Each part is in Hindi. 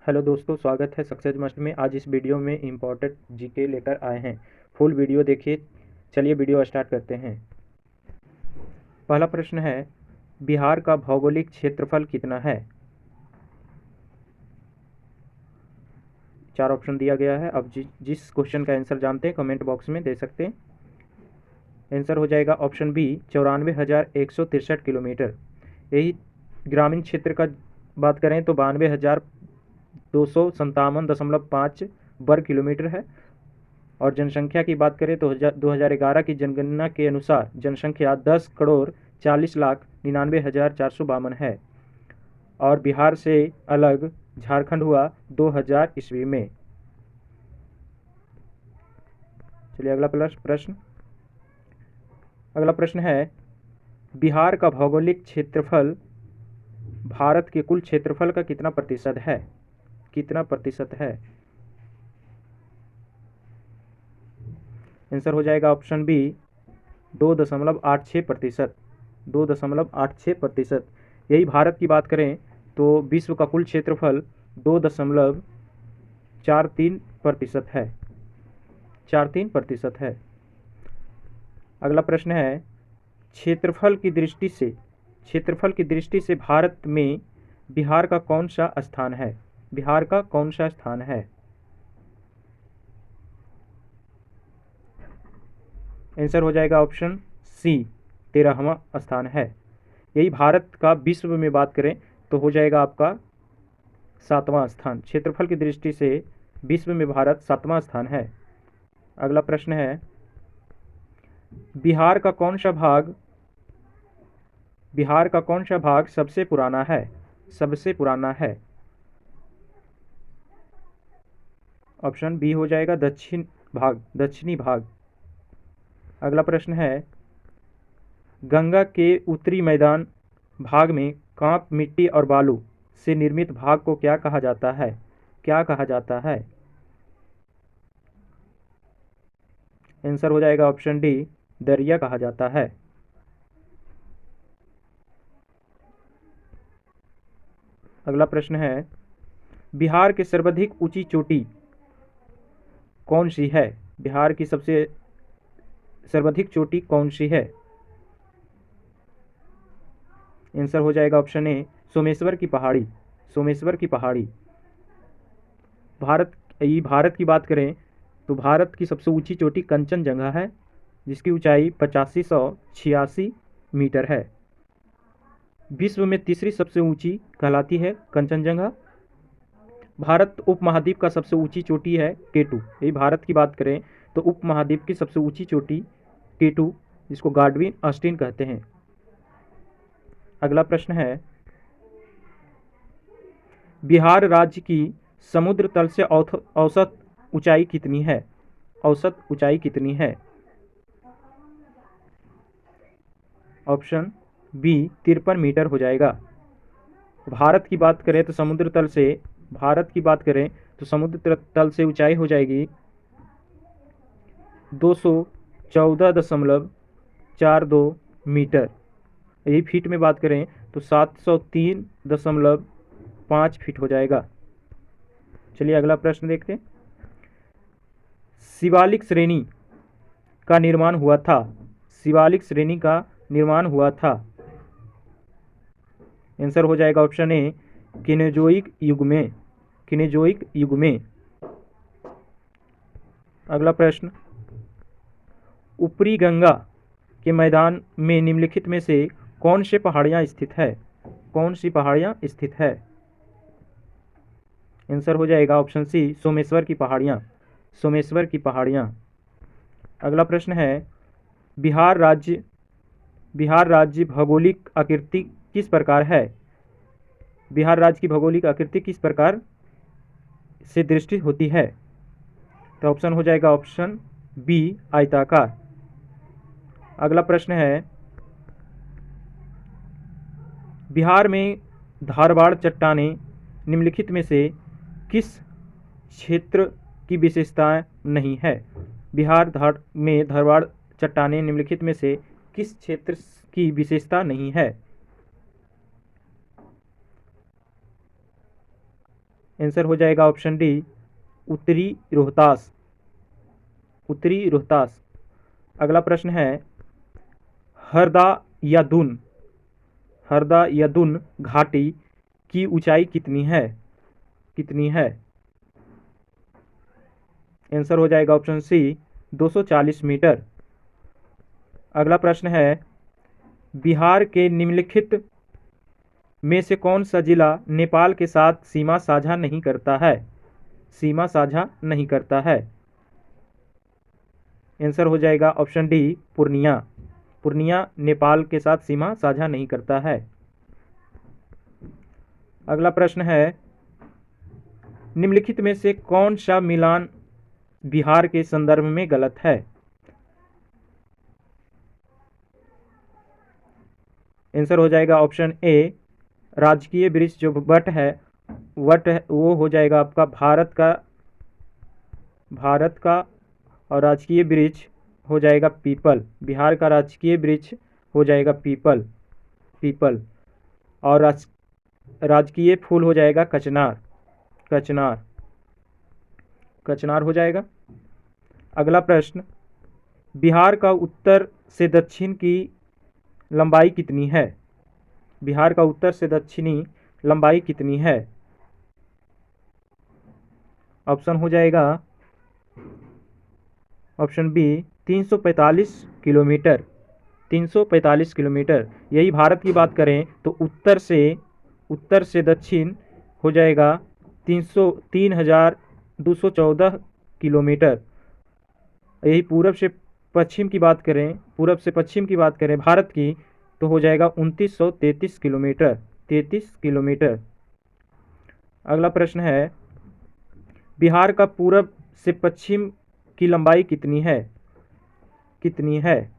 हेलो दोस्तों, स्वागत है सक्सेस मस्ट में। आज इस वीडियो में इम्पोर्टेंट जीके लेकर आए हैं। फुल वीडियो देखिए। चलिए वीडियो स्टार्ट करते हैं। पहला प्रश्न है, बिहार का भौगोलिक क्षेत्रफल कितना है? 4 ऑप्शन दिया गया है। अब जिस क्वेश्चन का आंसर जानते हैं कमेंट बॉक्स में दे सकते हैं। आंसर हो जाएगा ऑप्शन बी, 94,163 किलोमीटर। यही ग्रामीण क्षेत्र का बात करें तो 92,257.5 वर्ग किलोमीटर है। और जनसंख्या की बात करें तो 2011 की जनगणना के अनुसार जनसंख्या 10,40,40,99,452 है। और बिहार से अलग झारखंड हुआ 2000 ईस्वी में। चलिए अगला प्रश्न है, बिहार का भौगोलिक क्षेत्रफल भारत के कुल क्षेत्रफल का कितना प्रतिशत है? कितना प्रतिशत है? आंसर हो जाएगा ऑप्शन बी, 2.86%। 2.86%। यही भारत की बात करें तो विश्व का कुल क्षेत्रफल 2.43% है। 43% है। अगला प्रश्न है, क्षेत्रफल की दृष्टि से भारत में बिहार का कौन सा स्थान है? बिहार का कौन सा स्थान है? आंसर हो जाएगा ऑप्शन सी, 13वां स्थान है। यही भारत का विश्व में बात करें तो हो जाएगा आपका 7वां स्थान। क्षेत्रफल की दृष्टि से विश्व में भारत 7वां स्थान है। अगला प्रश्न है, बिहार का कौन सा भाग सबसे पुराना है? सबसे पुराना है। ऑप्शन बी हो जाएगा दक्षिणी भाग। अगला प्रश्न है, गंगा के उत्तरी मैदान भाग में कांप मिट्टी और बालू से निर्मित भाग को क्या कहा जाता है? क्या कहा जाता है? आंसर हो जाएगा ऑप्शन डी, दरिया कहा जाता है। अगला प्रश्न है, बिहार की सर्वाधिक ऊंची चोटी कौन सी है? बिहार की सबसे सर्वाधिक चोटी कौन सी है? आंसर हो जाएगा ऑप्शन ए, सोमेश्वर की पहाड़ी। सोमेश्वर की पहाड़ी। भारत की बात करें तो भारत की सबसे ऊंची चोटी कंचनजंगा है, जिसकी ऊंचाई 8586 मीटर है। विश्व में तीसरी सबसे ऊंची कहलाती है कंचनजंगा। भारत उपमहाद्वीप का सबसे ऊंची चोटी है केटू। यही भारत की बात करें तो उपमहाद्वीप की सबसे ऊंची चोटी केटू, जिसको गार्डविन ऑस्टिन कहते हैं। अगला प्रश्न है, बिहार राज्य की समुद्र तल से औसत ऊंचाई कितनी है? औसत ऊंचाई कितनी है? ऑप्शन बी, 53 मीटर हो जाएगा। भारत की बात करें तो समुद्र तल से ऊंचाई हो जाएगी 214.42 मीटर। यही फीट में बात करें तो 703.5 फीट हो जाएगा। चलिए अगला प्रश्न देखते हैं। शिवालिक श्रेणी का निर्माण हुआ था। शिवालिक श्रेणी का निर्माण हुआ था। आंसर हो जाएगा ऑप्शन ए, केनोजोइक युग में। केनोजोइक युग में। अगला प्रश्न, ऊपरी गंगा के मैदान में निम्नलिखित में से कौन सी पहाड़ियां स्थित है? कौन सी पहाड़ियां स्थित है? आंसर हो जाएगा ऑप्शन सी, सोमेश्वर की पहाड़ियां। सोमेश्वर की पहाड़ियां। अगला प्रश्न है, बिहार राज्य भौगोलिक आकृति किस प्रकार है? बिहार राज्य की भौगोलिक आकृति किस प्रकार से दृष्टि होती है? तो ऑप्शन हो जाएगा ऑप्शन बी, आयताकार। अगला प्रश्न है, बिहार में धारवाड़ चट्टानें निम्नलिखित में से किस क्षेत्र की विशेषता नहीं है? बिहार में धारवाड़ चट्टानें निम्नलिखित में से किस क्षेत्र की विशेषता नहीं है? आंसर हो जाएगा ऑप्शन डी, उत्तरी रोहतास। उत्तरी रोहतास। अगला प्रश्न है, हरदा या दून, हरदा या दून घाटी की ऊंचाई कितनी है? कितनी है? आंसर हो जाएगा ऑप्शन सी, 240 मीटर। अगला प्रश्न है, बिहार के निम्नलिखित में से कौन सा जिला नेपाल के साथ सीमा साझा नहीं करता है? सीमा साझा नहीं करता है। आंसर हो जाएगा ऑप्शन डी, पूर्णिया। पूर्णिया नेपाल के साथ सीमा साझा नहीं करता है। अगला प्रश्न है, निम्नलिखित में से कौन सा मिलान बिहार के संदर्भ में गलत है? आंसर हो जाएगा ऑप्शन ए, राजकीय वृक्ष जो वट है, वट है, वो हो जाएगा आपका भारत का, भारत का, और राजकीय वृक्ष हो जाएगा पीपल। बिहार का राजकीय वृक्ष हो जाएगा पीपल, पीपल। और राजकीय फूल हो जाएगा कचनार, कचनार, कचनार हो जाएगा। अगला प्रश्न, बिहार का उत्तर से दक्षिण की लंबाई कितनी है? बिहार का उत्तर से दक्षिणी लंबाई कितनी है? ऑप्शन हो जाएगा ऑप्शन बी, 345 किलोमीटर। 345 किलोमीटर। यही भारत की बात करें तो उत्तर से दक्षिण हो जाएगा 3,214 किलोमीटर। यही पूरब से पश्चिम की बात करें, पूरब से पश्चिम की बात करें भारत की, तो हो जाएगा 2,933 किलोमीटर, 33 किलोमीटर। अगला प्रश्न है, बिहार का पूरब से पश्चिम की लंबाई कितनी है? कितनी है?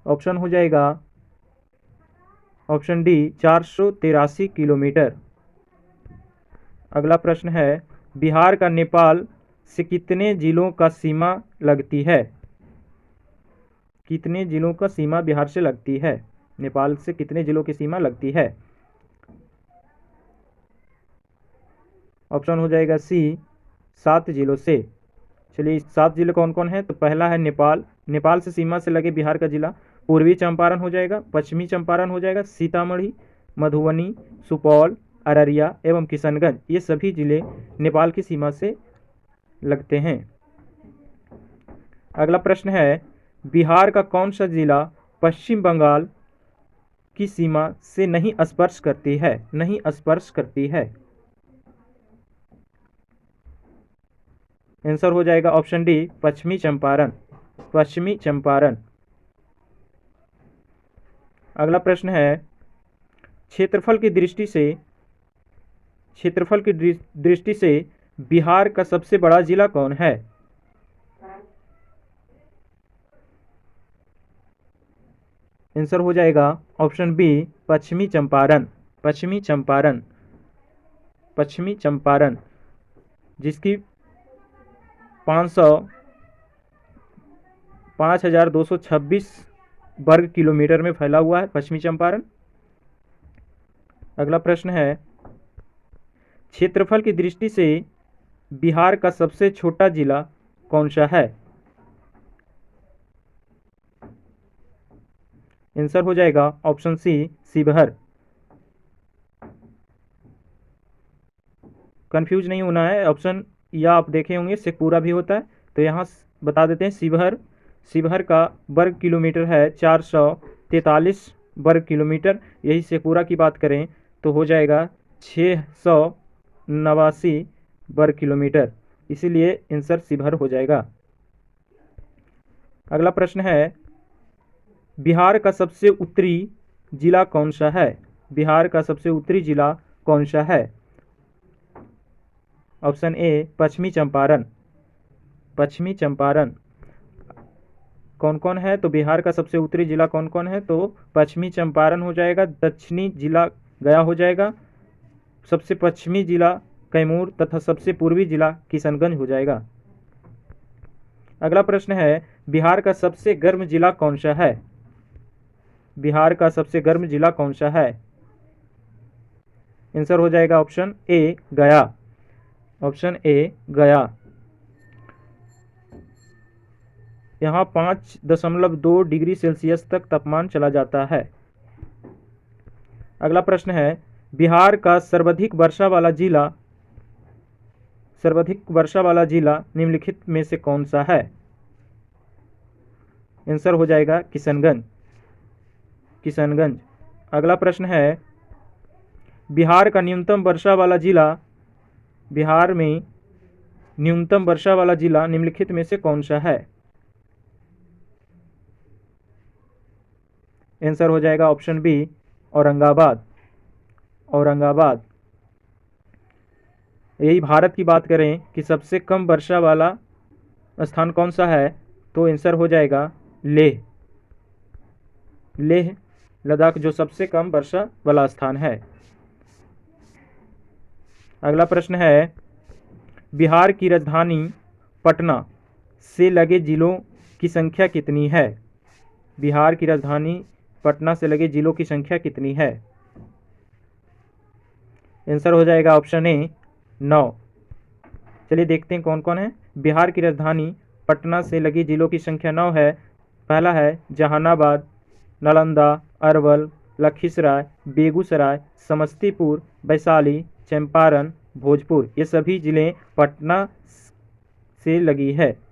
ऑप्शन हो जाएगा ऑप्शन डी, 483 किलोमीटर। अगला प्रश्न है, बिहार का नेपाल से कितने जिलों का सीमा लगती है? कितने जिलों का सीमा बिहार से लगती है? नेपाल से कितने जिलों की सीमा लगती है? ऑप्शन हो जाएगा सी, 7 जिलों से। चलिए 7 जिले कौन कौन है? तो पहला है नेपाल, नेपाल से सीमा से लगे बिहार का जिला पूर्वी चंपारण हो जाएगा, पश्चिमी चंपारण हो जाएगा, सीतामढ़ी, मधुबनी, सुपौल, अररिया एवं किशनगंज, ये सभी जिले नेपाल की सीमा से लगते हैं। अगला प्रश्न है, बिहार का कौन सा जिला पश्चिम बंगाल की सीमा से नहीं स्पर्श करती है? नहीं स्पर्श करती है। आंसर हो जाएगा ऑप्शन डी, पश्चिमी चंपारण, पश्चिमी चंपारण। अगला प्रश्न है, क्षेत्रफल की दृष्टि से बिहार का सबसे बड़ा जिला कौन है? आंसर हो जाएगा ऑप्शन बी, पश्चिमी चंपारण, पश्चिमी चंपारण, पश्चिमी चंपारण, जिसकी 5,226 वर्ग किलोमीटर में फैला हुआ है पश्चिमी चंपारण। अगला प्रश्न है, क्षेत्रफल की दृष्टि से बिहार का सबसे छोटा जिला कौन सा है? आंसर हो जाएगा ऑप्शन सी, शिवहर। कंफ्यूज नहीं होना है, ऑप्शन या आप देखे होंगे शेखपुरा भी होता है, तो यहाँ बता देते हैं शिवहर। शिवहर का वर्ग किलोमीटर है 443 वर्ग किलोमीटर। यही शेखपुरा की बात करें तो हो जाएगा 689 वर्ग किलोमीटर, इसीलिए आंसर शिवहर हो जाएगा। अगला प्रश्न है, बिहार का सबसे उत्तरी जिला कौन सा है? बिहार का सबसे उत्तरी जिला कौन सा है? ऑप्शन ए, पश्चिमी चंपारण, पश्चिमी चंपारण। कौन कौन है? तो बिहार का सबसे उत्तरी जिला कौन कौन है? तो पश्चिमी चंपारण हो जाएगा, दक्षिणी जिला गया हो जाएगा, सबसे पश्चिमी जिला कैमूर तथा सबसे पूर्वी जिला किशनगंज हो जाएगा। अगला प्रश्न है, बिहार का सबसे गर्म जिला कौन सा है? बिहार का सबसे गर्म जिला कौन सा है? आंसर हो जाएगा ऑप्शन ए गया। ऑप्शन ए गया। यहाँ 5.2 डिग्री सेल्सियस तक तापमान चला जाता है। अगला प्रश्न है, बिहार का सर्वाधिक वर्षा वाला जिला निम्नलिखित में से कौन सा है? आंसर हो जाएगा किशनगंज। अगला प्रश्न है, बिहार में न्यूनतम वर्षा वाला जिला निम्नलिखित में से कौन सा है? आंसर हो जाएगा ऑप्शन बी औरंगाबाद। यही भारत की बात करें कि सबसे कम वर्षा वाला स्थान कौन सा है, तो आंसर हो जाएगा लेह लद्दाख, जो सबसे कम वर्षा वाला स्थान है। अगला प्रश्न है, बिहार की राजधानी पटना से लगे जिलों की संख्या कितनी है? बिहार की राजधानी पटना से लगे जिलों की संख्या कितनी है? आंसर हो जाएगा ऑप्शन ए 9। चलिए देखते हैं कौन कौन है। बिहार की राजधानी पटना से लगी जिलों की संख्या 9 है। पहला है जहानाबाद, नालंदा, अरवल, लखीसराय, बेगूसराय, समस्तीपुर, वैशाली, चंपारण, भोजपुर। ये सभी जिले पटना से लगी है।